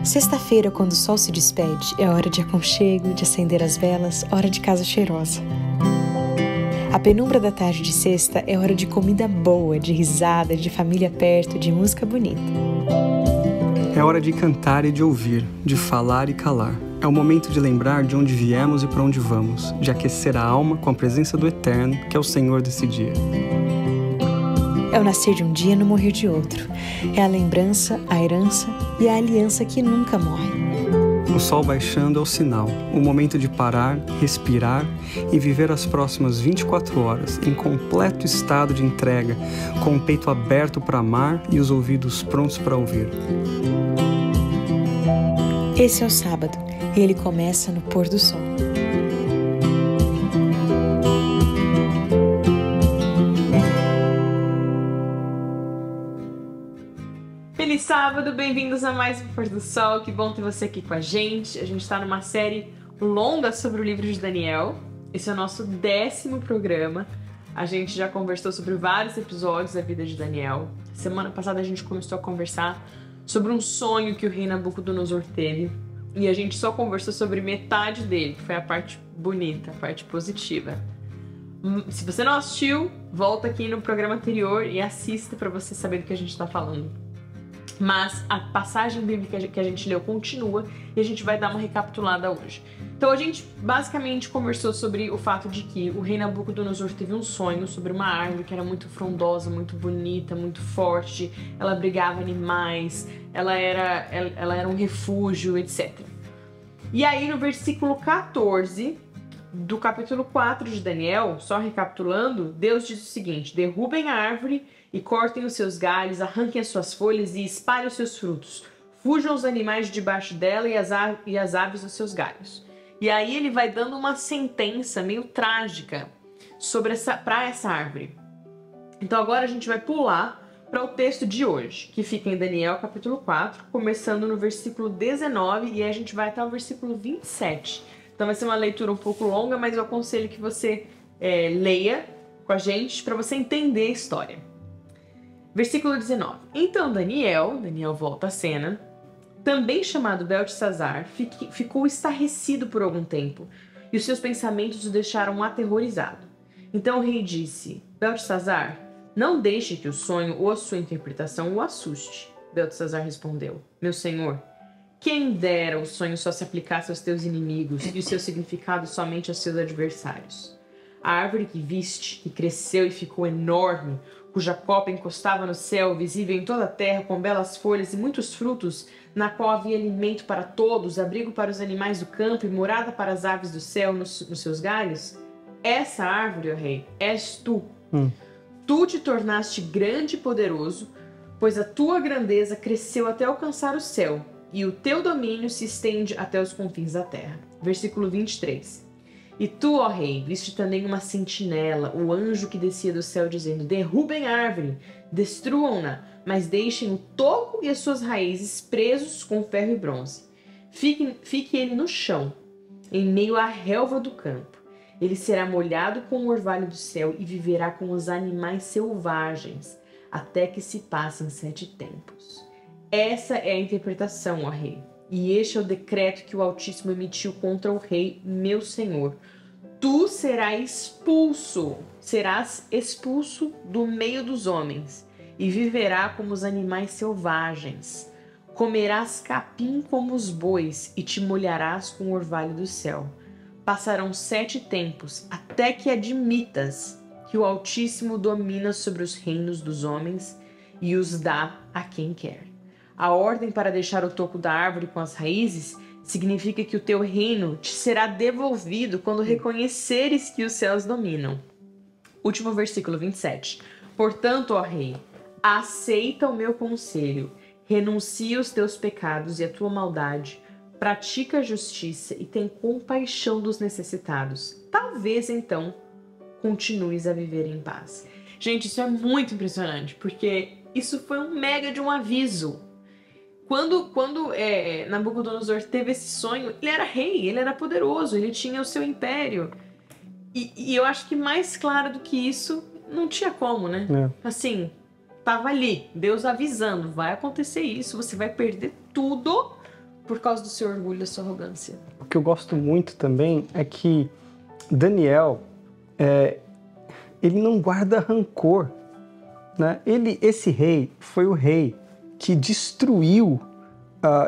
Sexta-feira, quando o sol se despede, é hora de aconchego, de acender as velas, hora de casa cheirosa. A penumbra da tarde de sexta é hora de comida boa, de risada, de família perto, de música bonita. É hora de cantar e de ouvir, de falar e calar. É o momento de lembrar de onde viemos e para onde vamos, de aquecer a alma com a presença do Eterno, que é o Senhor desse dia. É o nascer de um dia e no morrer de outro. É a lembrança, a herança e a aliança que nunca morre. O sol baixando é o sinal, o momento de parar, respirar e viver as próximas 24 horas em completo estado de entrega, com o peito aberto para amar e os ouvidos prontos para ouvir. Esse é o sábado e ele começa no pôr do sol. Feliz sábado, bem-vindos a mais um Pôr do Sol, que bom ter você aqui com a gente. A gente está numa série longa sobre o livro de Daniel. Esse é o nosso 10º programa. A gente já conversou sobre vários episódios da vida de Daniel. Semana passada a gente começou a conversar sobre um sonho que o rei Nabucodonosor teve. E a gente só conversou sobre metade dele, que foi a parte bonita, a parte positiva. Se você não assistiu, volta aqui no programa anterior e assista para você saber do que a gente está falando. Mas a passagem bíblica que a gente leu continua e a gente vai dar uma recapitulada hoje. Então a gente basicamente conversou sobre o fato de que o rei Nabucodonosor teve um sonho sobre uma árvore que era muito frondosa, muito bonita, muito forte, ela abrigava animais, ela era um refúgio, etc. E aí no versículo 14 do capítulo 4 de Daniel, só recapitulando, Deus diz o seguinte: derrubem a árvore e cortem os seus galhos, arranquem as suas folhas e espalhem os seus frutos. Fujam os animais de debaixo dela e as aves dos seus galhos. E aí ele vai dando uma sentença meio trágica para essa árvore. Então agora a gente vai pular para o texto de hoje, que fica em Daniel capítulo 4, começando no versículo 19 e a gente vai até o versículo 27. Então vai ser uma leitura um pouco longa, mas eu aconselho que você leia com a gente para você entender a história. Versículo 19. Então Daniel volta à cena, também chamado Beltesazar, ficou estarrecido por algum tempo, e os seus pensamentos o deixaram aterrorizado. Então o rei disse: Beltesazar, não deixe que o sonho ou a sua interpretação o assuste. Beltesazar respondeu: Meu senhor, quem dera o sonho só se aplicasse aos teus inimigos e o seu significado somente aos seus adversários. A árvore que viste, que cresceu e ficou enorme, cuja copa encostava no céu, visível em toda a terra, com belas folhas e muitos frutos, na qual havia alimento para todos, abrigo para os animais do campo e morada para as aves do céu nos seus galhos? Essa árvore, ó rei, és tu. Tu te tornaste grande e poderoso, pois a tua grandeza cresceu até alcançar o céu, e o teu domínio se estende até os confins da terra. Versículo 23. E tu, ó rei, viste também uma sentinela, o anjo que descia do céu, dizendo: derrubem a árvore, destruam-na, mas deixem o toco e as suas raízes presos com ferro e bronze. Fique ele no chão, em meio à relva do campo. Ele será molhado com o orvalho do céu e viverá com os animais selvagens, até que se passem 7 tempos. Essa é a interpretação, ó rei. E este é o decreto que o Altíssimo emitiu contra o rei, meu senhor. Tu serás expulso do meio dos homens, e viverá como os animais selvagens. Comerás capim como os bois, e te molharás com o orvalho do céu. Passarão 7 tempos, até que admitas que o Altíssimo domina sobre os reinos dos homens e os dá a quem quer. A ordem para deixar o toco da árvore com as raízes significa que o teu reino te será devolvido quando reconheceres que os céus dominam. Último versículo 27. Portanto, ó rei, aceita o meu conselho, renuncia os teus pecados e a tua maldade, pratica a justiça e tem compaixão dos necessitados. Talvez, então, continues a viver em paz. Gente, isso é muito impressionante, porque isso foi um mega de um aviso. Quando Nabucodonosor teve esse sonho, ele era rei, ele era poderoso, ele tinha o seu império. E eu acho que mais claro do que isso, não tinha como, né? Assim, tava ali, Deus avisando, vai acontecer isso, você vai perder tudo por causa do seu orgulho, da sua arrogância. O que eu gosto muito também é que Daniel, ele não guarda rancor, né? Esse rei foi o rei que destruiu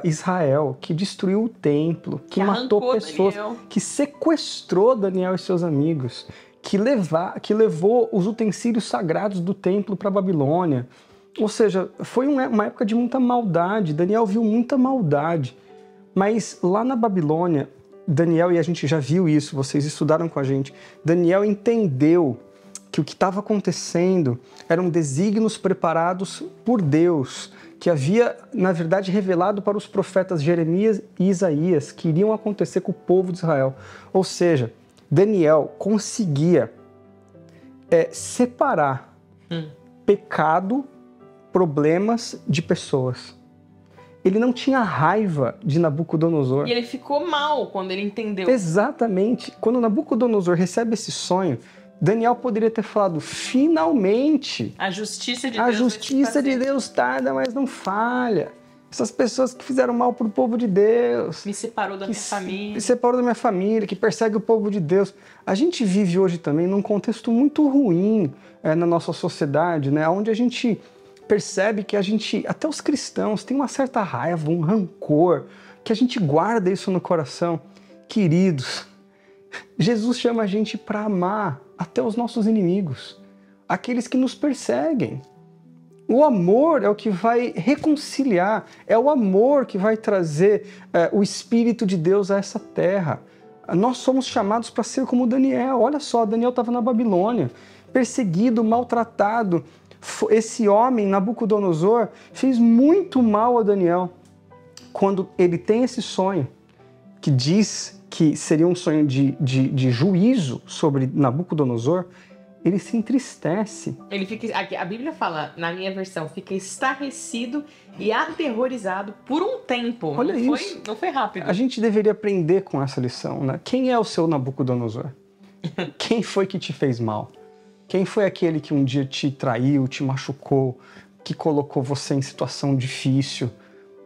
Israel, que destruiu o templo, que matou pessoas, Daniel. que sequestrou Daniel e seus amigos, que levou os utensílios sagrados do templo para a Babilônia. Ou seja, foi uma época de muita maldade. Daniel viu muita maldade. Mas lá na Babilônia, Daniel, e a gente já viu isso, vocês estudaram com a gente, Daniel entendeu que o que estava acontecendo eram desígnios preparados por Deus, que havia, na verdade, revelado para os profetas Jeremias e Isaías, que iriam acontecer com o povo de Israel. Ou seja, Daniel conseguia separar pecado, problemas de pessoas. Ele não tinha raiva de Nabucodonosor. E ele ficou mal quando ele entendeu. Exatamente. Quando Nabucodonosor recebe esse sonho, Daniel poderia ter falado, finalmente, A justiça de a Deus justiça de Deus tarda, mas não falha. Essas pessoas que fizeram mal para o povo de Deus, me separou da minha família. me separou da minha família, que persegue o povo de Deus. A gente vive hoje também num contexto muito ruim na nossa sociedade, né? Onde a gente percebe que até os cristãos, tem uma certa raiva, um rancor, que a gente guarda isso no coração. Queridos, Jesus chama a gente para amar até os nossos inimigos, aqueles que nos perseguem. O amor é o que vai reconciliar, é o amor que vai trazer o Espírito de Deus a essa terra. Nós somos chamados para ser como Daniel. Olha só, Daniel estava na Babilônia, perseguido, maltratado. Esse homem, Nabucodonosor, fez muito mal a Daniel. Quando ele tem esse sonho, que diz que seria um sonho de juízo sobre Nabucodonosor, ele se entristece. Ele fica, a Bíblia fala, na minha versão, fica estarrecido e aterrorizado por um tempo. Olha isso. Não foi rápido. A gente deveria aprender com essa lição, né? Quem é o seu Nabucodonosor? Quem foi que te fez mal? Quem foi aquele que um dia te traiu, te machucou, que colocou você em situação difícil?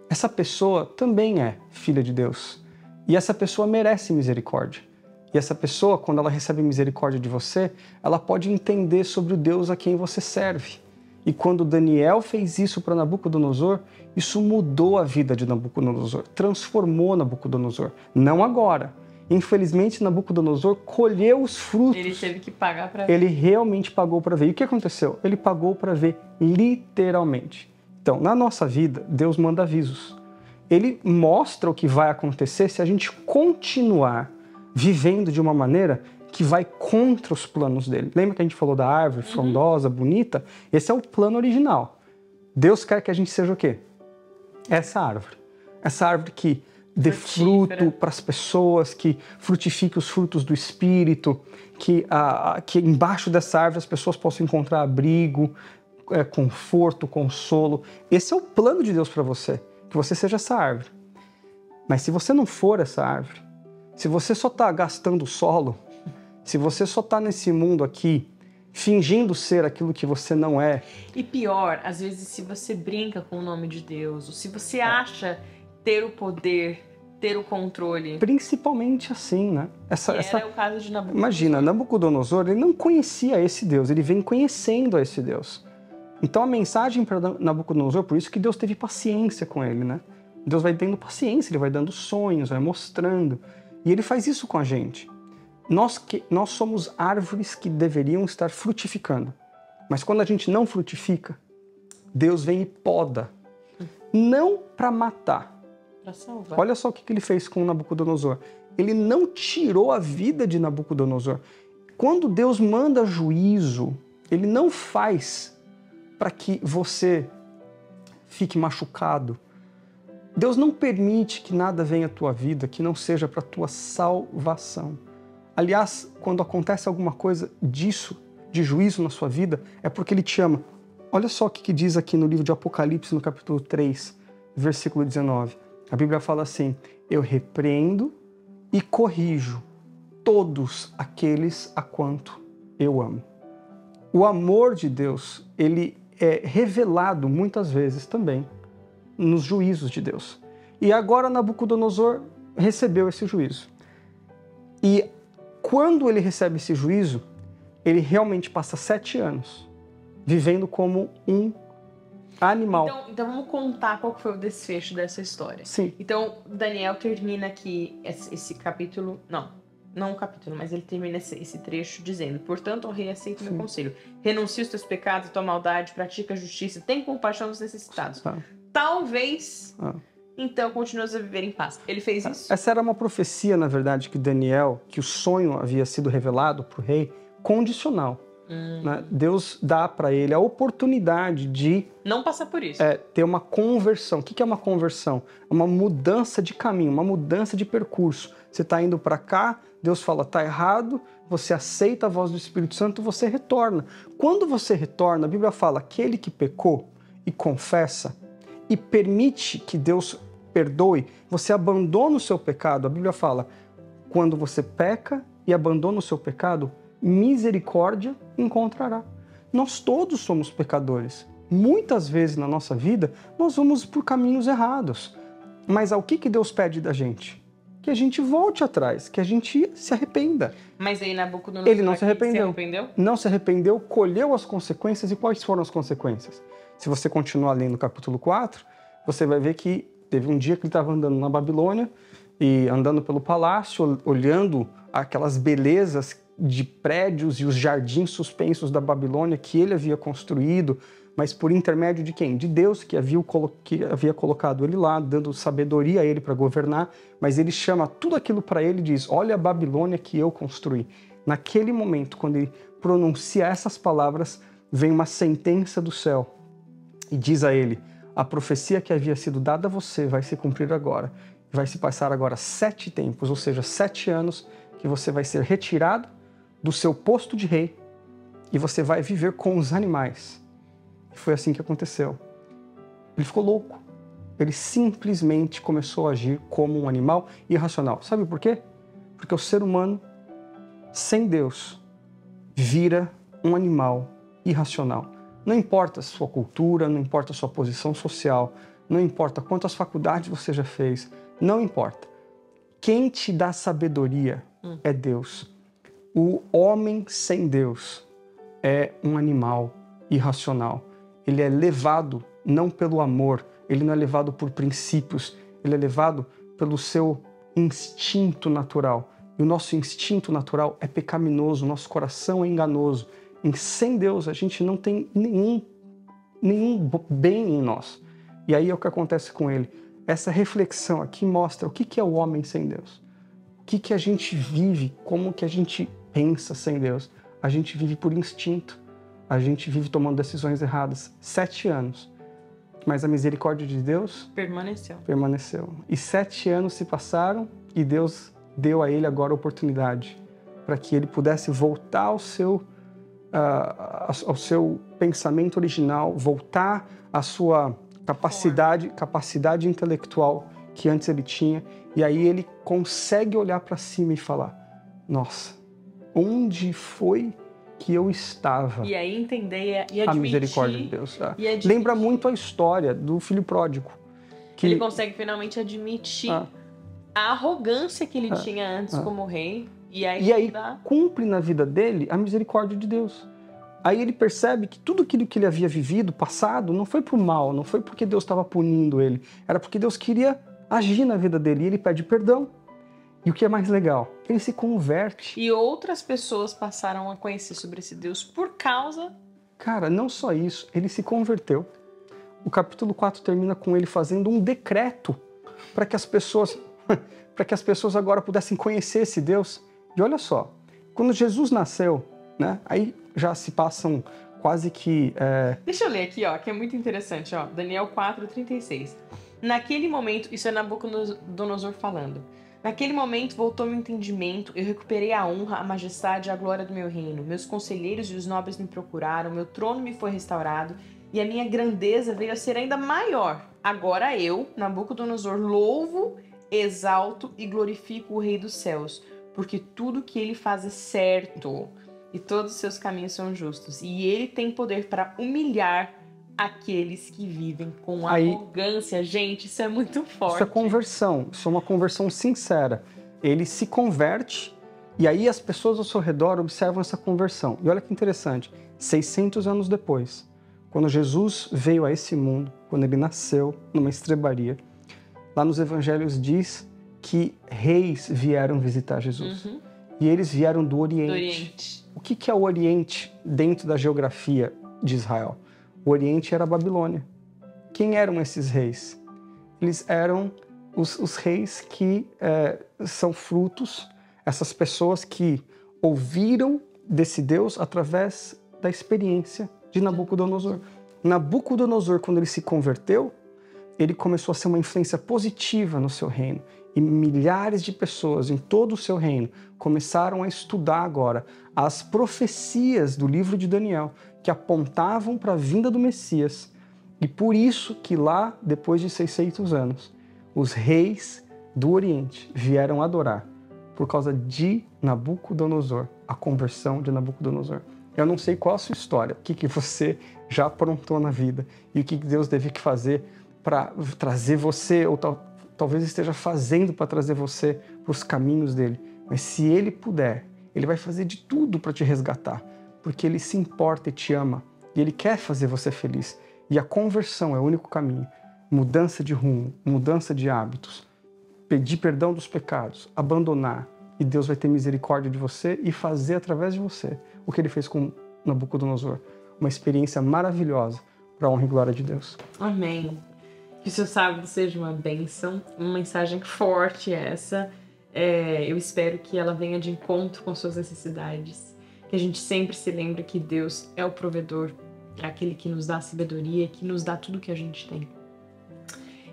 Essa pessoa também é filha de Deus. E essa pessoa merece misericórdia. E essa pessoa, quando ela recebe misericórdia de você, ela pode entender sobre o Deus a quem você serve. E quando Daniel fez isso para Nabucodonosor, isso mudou a vida de Nabucodonosor, transformou Nabucodonosor. Não agora. Infelizmente, Nabucodonosor colheu os frutos. Ele teve que pagar para ver. Ele realmente pagou para ver. E o que aconteceu? Ele pagou para ver literalmente. Então, na nossa vida, Deus manda avisos. Ele mostra o que vai acontecer se a gente continuar vivendo de uma maneira que vai contra os planos dele. Lembra que a gente falou da árvore frondosa, bonita? Esse é o plano original. Deus quer que a gente seja o quê? Essa árvore. Essa árvore que dê fruto para as pessoas, que frutifique os frutos do Espírito, que embaixo dessa árvore as pessoas possam encontrar abrigo, conforto, consolo. Esse é o plano de Deus para você, que você seja essa árvore. Mas se você não for essa árvore, se você só está gastando solo, se você só está nesse mundo aqui, fingindo ser aquilo que você não é... E pior, às vezes, se você brinca com o nome de Deus, ou se você acha ter o poder, ter o controle. Principalmente assim, né? Era o caso de Nabucodonosor. Imagina, Nabucodonosor, ele não conhecia esse Deus, ele vem conhecendo a esse Deus. Então a mensagem para Nabucodonosor, por isso que Deus teve paciência com ele, né? Deus vai tendo paciência, ele vai dando sonhos, vai mostrando. E ele faz isso com a gente. Nós somos árvores que deveriam estar frutificando. Mas quando a gente não frutifica, Deus vem e poda. Não para matar. Para salvar. Olha só o que ele fez com Nabucodonosor. Ele não tirou a vida de Nabucodonosor. Quando Deus manda juízo, ele não faz para que você fique machucado. Deus não permite que nada venha à tua vida que não seja para a tua salvação. Aliás, quando acontece alguma coisa disso, de juízo na sua vida, é porque Ele te ama. Olha só o que diz aqui no livro de Apocalipse, no capítulo 3, versículo 19. A Bíblia fala assim: eu repreendo e corrijo todos aqueles a quanto eu amo. O amor de Deus, ele é revelado muitas vezes também nos juízos de Deus. E agora Nabucodonosor recebeu esse juízo. E quando ele recebe esse juízo, ele realmente passa 7 anos vivendo como um animal. Então vamos contar qual foi o desfecho dessa história. Sim. Então Daniel termina aqui esse capítulo, não um capítulo, mas ele termina esse trecho dizendo: portanto, ó rei, aceita o meu conselho. Renuncia os teus pecados, a tua maldade, pratica a justiça, tem compaixão dos necessitados. Talvez, então, continuas a viver em paz. Ele fez isso? Essa era uma profecia, na verdade, que Daniel, que o sonho havia sido revelado para o rei, condicional. Né? Deus dá para ele a oportunidade de não passar por isso. Ter uma conversão. O que é uma conversão? É uma mudança de caminho, uma mudança de percurso. Você está indo para cá, Deus fala, está errado, você aceita a voz do Espírito Santo, você retorna. Quando você retorna, a Bíblia fala, aquele que pecou e confessa e permite que Deus perdoe, você abandona o seu pecado. A Bíblia fala, quando você peca e abandona o seu pecado, misericórdia encontrará. Nós todos somos pecadores. Muitas vezes na nossa vida, nós vamos por caminhos errados. Mas o que Deus pede da gente? Que a gente volte atrás, que a gente se arrependa. Mas aí Nabucodonosor ele não se arrependeu. Não se arrependeu, colheu as consequências. E quais foram as consequências? Se você continuar lendo o capítulo 4, você vai ver que teve um dia que ele estava andando na Babilônia e andando pelo palácio, olhando aquelas belezas de prédios e os jardins suspensos da Babilônia que ele havia construído, mas por intermédio de quem? De Deus, que havia colocado ele lá, dando sabedoria a ele para governar, mas ele chama tudo aquilo para ele e diz, olha a Babilônia que eu construí. Naquele momento, quando ele pronuncia essas palavras, vem uma sentença do céu e diz a ele, a profecia que havia sido dada a você vai se cumprir agora. Vai se passar agora 7 tempos, ou seja, 7 anos que você vai ser retirado do seu posto de rei e você vai viver com os animais. E foi assim que aconteceu. Ele ficou louco. Ele simplesmente começou a agir como um animal irracional. Sabe por quê? Porque o ser humano, sem Deus, vira um animal irracional. Não importa a sua cultura, não importa a sua posição social, não importa quantas faculdades você já fez, não importa. Quem te dá sabedoria é Deus. O homem sem Deus é um animal irracional. Ele é levado não pelo amor, ele não é levado por princípios, ele é levado pelo seu instinto natural. E o nosso instinto natural é pecaminoso, o nosso coração é enganoso. E sem Deus a gente não tem nenhum bem em nós. E aí é o que acontece com ele. Essa reflexão aqui mostra o que é o homem sem Deus. O que a gente vive, como que a gente pensa sem Deus. A gente vive por instinto. A gente vive tomando decisões erradas. 7 anos. Mas a misericórdia de Deus permaneceu. E 7 anos se passaram e Deus deu a ele agora a oportunidade para que ele pudesse voltar ao seu pensamento original, voltar à sua capacidade intelectual que antes ele tinha. E aí ele consegue olhar para cima e falar, nossa, onde foi que eu estava? E aí entender e admitir. A misericórdia de Deus. Lembra muito a história do filho pródigo. Que ele consegue finalmente admitir a arrogância que ele tinha antes como rei. E aí cumpre na vida dele a misericórdia de Deus. Aí ele percebe que tudo aquilo que ele havia vivido, passado, não foi por mal, não foi porque Deus estava punindo ele. Era porque Deus queria agir na vida dele e ele pede perdão. E o que é mais legal? Ele se converte. E outras pessoas passaram a conhecer sobre esse Deus por causa... Cara, não só isso, ele se converteu. O capítulo 4 termina com ele fazendo um decreto para que as pessoas agora pudessem conhecer esse Deus. E olha só, quando Jesus nasceu, né, aí já se passam quase que... Deixa eu ler aqui, ó, que é muito interessante, ó. Daniel 4:36. Naquele momento, isso é Nabucodonosor falando. Naquele momento voltou meu entendimento, eu recuperei a honra, a majestade e a glória do meu reino. Meus conselheiros e os nobres me procuraram, meu trono me foi restaurado e a minha grandeza veio a ser ainda maior. Agora eu, Nabucodonosor, louvo, exalto e glorifico o Rei dos céus, porque tudo que ele faz é certo e todos os seus caminhos são justos. E ele tem poder para humilhar aqueles que vivem com arrogância. Gente, isso é muito forte. Isso é conversão, isso é uma conversão sincera. Ele se converte e aí as pessoas ao seu redor observam essa conversão. E olha que interessante, 600 anos depois, quando Jesus veio a esse mundo, quando ele nasceu numa estrebaria, lá nos evangelhos diz que reis vieram visitar Jesus. E eles vieram do Oriente. O que é o Oriente dentro da geografia de Israel? O Oriente era a Babilônia. Quem eram esses reis? Eles eram os reis que são frutos, essas pessoas que ouviram desse Deus através da experiência de Nabucodonosor. Nabucodonosor, quando ele se converteu, ele começou a ser uma influência positiva no seu reino. E milhares de pessoas em todo o seu reino começaram a estudar agora as profecias do livro de Daniel, que apontavam para a vinda do Messias. E por isso que lá, depois de 600 anos, os reis do Oriente vieram adorar, por causa de Nabucodonosor, a conversão de Nabucodonosor. Eu não sei qual a sua história, o que você já aprontou na vida e o que Deus teve que fazer para trazer você, ou talvez esteja fazendo para trazer você para os caminhos dele. Mas se ele puder, ele vai fazer de tudo para te resgatar, porque ele se importa e te ama, e ele quer fazer você feliz. E a conversão é o único caminho. Mudança de rumo, mudança de hábitos, pedir perdão dos pecados, abandonar, e Deus vai ter misericórdia de você e fazer através de você o que ele fez com Nabucodonosor. Uma experiência maravilhosa para a honra e glória de Deus. Amém. Que o seu sábado seja uma bênção, uma mensagem forte essa. Eu espero que ela venha de encontro com suas necessidades. Que a gente sempre se lembre que Deus é o provedor, é aquele que nos dá sabedoria, que nos dá tudo que a gente tem.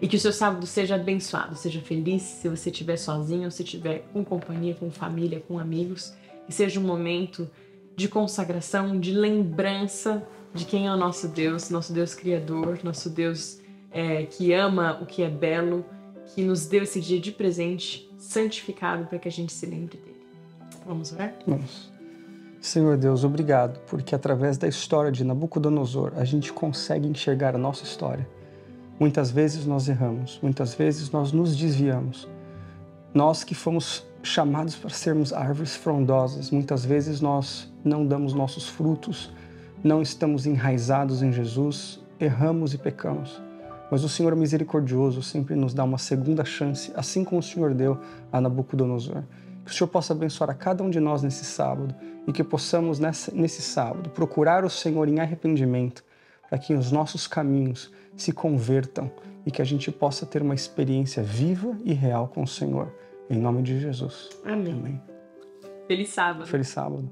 E que o seu sábado seja abençoado, seja feliz, se você estiver sozinho, se estiver com companhia, com família, com amigos. Que seja um momento de consagração, de lembrança de quem é o nosso Deus Criador, nosso Deus que ama o que é belo, que nos deu esse dia de presente santificado para que a gente se lembre dele. Vamos ver? Vamos. Senhor Deus, obrigado, porque através da história de Nabucodonosor a gente consegue enxergar a nossa história. Muitas vezes nós erramos, muitas vezes nós nos desviamos. Nós que fomos chamados para sermos árvores frondosas, muitas vezes nós não damos nossos frutos, não estamos enraizados em Jesus, erramos e pecamos. Mas o Senhor misericordioso sempre nos dá uma segunda chance, assim como o Senhor deu a Nabucodonosor. Que o Senhor possa abençoar a cada um de nós nesse sábado e que possamos nesse sábado procurar o Senhor em arrependimento para que os nossos caminhos se convertam e que a gente possa ter uma experiência viva e real com o Senhor. Em nome de Jesus. Amém. Feliz sábado. Feliz sábado.